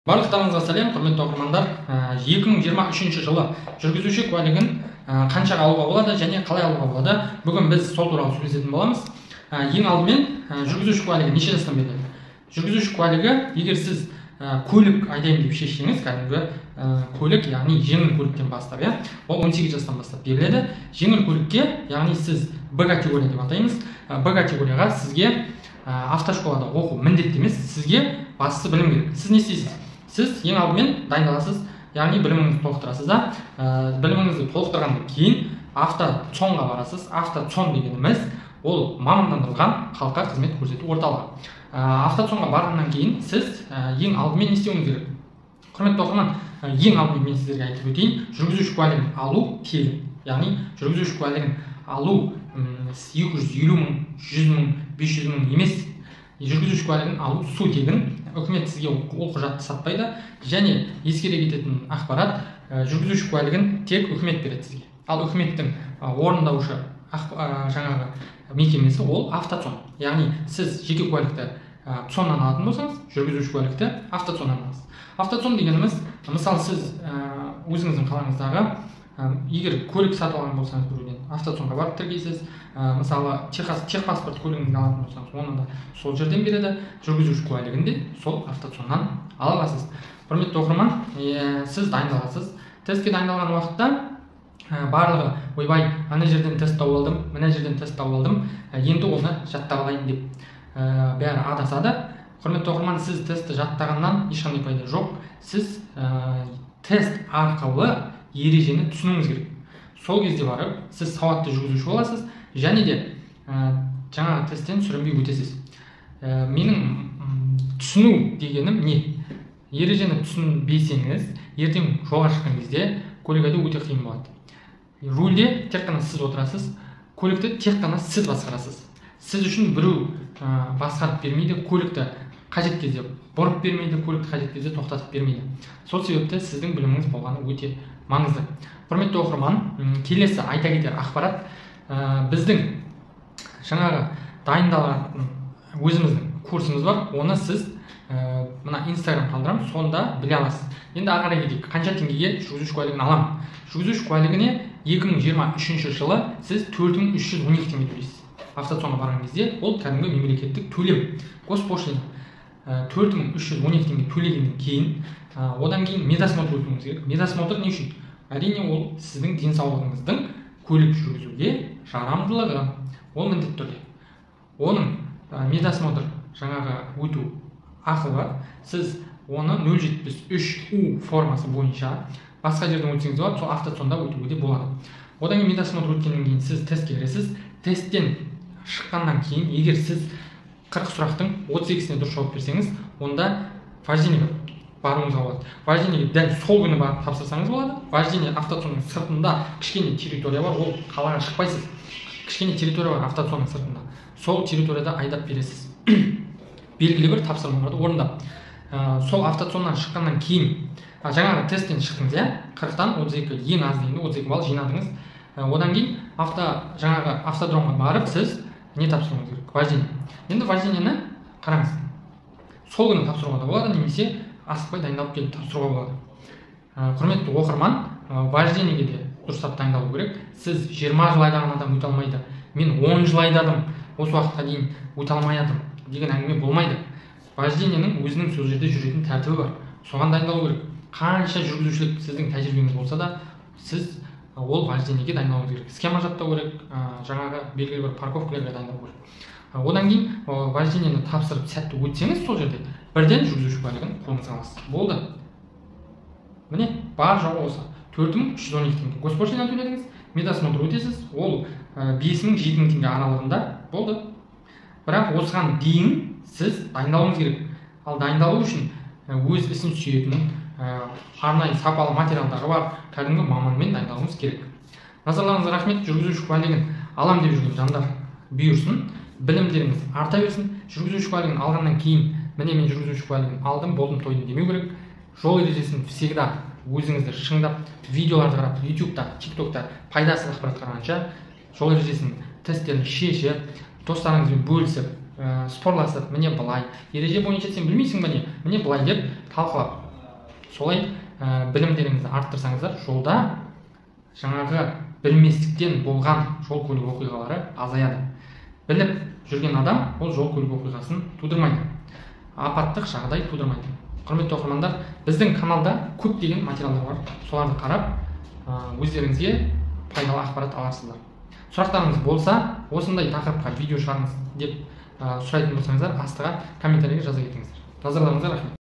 Барлықтарыңызға сәлем, құрметті оқырмандар. 2023 жылы жүргізуші куәлігін қаншаға алуға болады және қалай алуға болады? Бүгін біз сол туралы сөйлесетін боламыз. Ең алдымен жүргізуші куәлігі неше жастан беріледі? Жүргізуші куәлігі, егер сіз көлік айдаймын деп шешсеңіз, кәдімгі көлік, яғни жеңіл көліктен бастап, ол 18 жастан бастап беріледі. Жеңіл көлікке, яғни сіз Б категория деп атаймыз. Б категорияға сізге автошколада оқу міндетті емес, сізге бастысы білім керек. Сіз не істейсіз? Сіз ең алдымен дайындаласыз, яғни біліміңізді толықтырасыз да, біліміңізді толықтырғаннан кейін автоцонға барасыз. Автоцон дегеніміз ол мамандандырылған халыққа қызмет көрсету орталығы. Автоцонға барғаннан кейін сіз ең алдымен не істеуіңіз керек? Құрметті оқырман, ең алдымен мен сіздерге айтып өтейін, жүргізуші куәлігін алу тегін. Яғни жүргізуші куәлігін алу 250 мың, 100 мың, 500 мың емес. Жүргізуші куәлігін алу су тегін. Үкімет сізге ол құжатты сатпайды, және ескере кететін ақпарат, жүргізуші куәлігін тек үкімет береді сізге. Ал үкіметтің орындаушы жаңағы мекемесі ол автоцон. Яғни сіз жеке куәлікті цоннан алатын болсаңыз, жүргізуші куәлікті автоцоннан аласыз. Автоцон дегеніміз, мысалы сіз өзіңіздің қалаңыздағы егер көлік сатып алған болсаңыз біреуден, автоцонға барып тіркейсіз. Мысалы техпаспорт көлігіңізді алатын болсаңыз, оны да сол жерден береді. Жүргізуші куәлігін де сол автоцоннан ала аласыз. Құрметті оқырман, сіз дайындаласыз. Тестке дайындалған уақытта барлығы ойбай, ана жерден тест тауып алдым, мына жерден тест тауып алдым, енді оны жаттап алайын деп бәрі адасады. Құрметті оқырман, сіз тестті жаттағаннан ешқандай пайда жоқ. Сіз тест арқылы ережені түсінуіңіз керек. Сол кезде барып, сіз сауатты жүргізуші боласыз, және де жаңағы тесттен сүрінбей өтесіз. Менің түсіну дегенім не? Ережені түсінбесеңіз, ертең жолға шыққан кезде көлік айдау өте қиын болады. Рульде тек қана сіз отырасыз, көлікті тек қана сіз басқарасыз. Сіз үшін біреу басқарып бермейді, көлікті қажет кезде бұрып бермейді, көлікті қажет кезде тоқтатып бермейді. Сол себепті сіздің біліміңіз болғаны өте маңызды. Құрметті оқырман, келесі айта кетер ақпарат, біздің жаңағы дайындалатын өзіміздің курсымыз бар. Оны сіз мына Instagram қалдырамын, сонда біле аласыз. Енді ары қарай кетейік. Қанша теңгеге жүргізуші куәлігін аламын? Жүргізуші куәлігіне 2023 жылы сіз 4312 теңге төлейсіз. Автоцонға барған кезде ол кәдімгі мемлекеттік төлем, госпошлина. 4312 теңге төлегеннен кейін, одан кейін медосмотр өтуіңіз керек. Медосмотр не үшін? Әрине ол сіздің денсаулығыңыздың көлік жүргізуге жарамдылығы. Ол міндетті түрде. Оның медосмотр жаңағы өту ақы бар. Сіз оны 073U формасы бойынша басқа жерден өтсеңіз болады, сол автоцонда өтуге де болады. Одан кейін медосмотр өткеннен кейін сіз тестке кіресіз. Тесттен шыққаннан кейін, егер сіз 40 сұрақтың 32-сіне дұрыс жауап берсеңіз, онда вождениеге баруыңызға болады. Вождениеге дәл сол күні барып тапсырсаңыз болады. Вождение автоцонның сыртында кішкене территория бар, ол қалаға шықпайсыз. Кішкене территория бар автоцонның сыртында. Сол территорияда айдап бересіз. Белгілі бір тапсырмаларды орындап. Сол автоцоннан шыққаннан кейін, жаңағы тесттен шықтыңыз, 40-тан 32, ең аз дегенде 32 балл жинадыңыз. Одан кейін жаңағы автодромға барып сіз не тапсыруыңыз керек? Вождение. Енді вождениені қараңыз. Сол күні тапсыруға да болады, немесе асықпай дайындалып келіп тапсыруға болады. Құрметті оқырман, вождениеге де дұрыстап дайындалу керек. Сіз 20 жыл айдаған адам өте алмайды. Мен 10 жыл айдадым, осы уақытқа дейін өте алмайдым деген әңгіме болмайды. Вождениенің өзінің сол жерде жүретін тәртібі бар. Соған дайындалу керек. Қанша жүргізушілік сіздің тәжірибеңіз болса да, сіз ол вождениеге дайындалуыңыз керек. Схема жаттау керек, жаңағы белгілі бір парковкаларға дайындалу керек. Одан кейін вождениені тапсырып сәтті өтсеңіз, сол жерде бірден жүргізуші куәлігін қолыңызға аласыз. Болды. Міне, бар жоғы осы 4312 теңге госпошлина төледіңіз, медосмотр өтесіз, ол 5000-7000 теңге аралығында болды. Бірақ осыған дейін сіз дайындалуыңыз керек. Ал дайындалу үшін өз ісін сүйетін, арнайы сапалы материалдары бар кәдімгі маманмен дайындалуыңыз керек. Назарларыңызға рахмет. Жүргізуші куәлігін алам деп жүрген жандар бұйырсын, білімдеріңіз арта берсін. Жүргізуші куәлігін алғаннан кейін, міне мен жүргізуші куәлігін алдым, болдым, тойдым демеу керек. Жол ережесін всегда өзіңізді шыңдап, видеоларды қарап, YouTube-та, TikTok-та пайдасыз ақпарат қарағанша, жол ережесінің тесттерін шешіп, достарыңызбен бөлісіп, спорласып, міне былай, ереже бойынша сен білмейсің бе не, міне былай деп талқылап солай білімдеріңізді арттырсаңыздар, жолда жаңағы білместіктен болған жол көлік оқиғалары азаяды. Біліп жүрген адам ол жол көлік оқиғасын тудырмайды, апаттық жағдай тудырмайды. Құрметті оқырмандар, біздің каналда көптеген материалдар бар, соларды қарап өздеріңізге пайдалы ақпарат аласыздар. Сұрақтарыңыз болса, осындай тақырыпқа видео шығарыңыз деп сұрайтын болсаңыздар, астыға комментарийге жаза кетіңіздер. Назарларыңызға рахмет.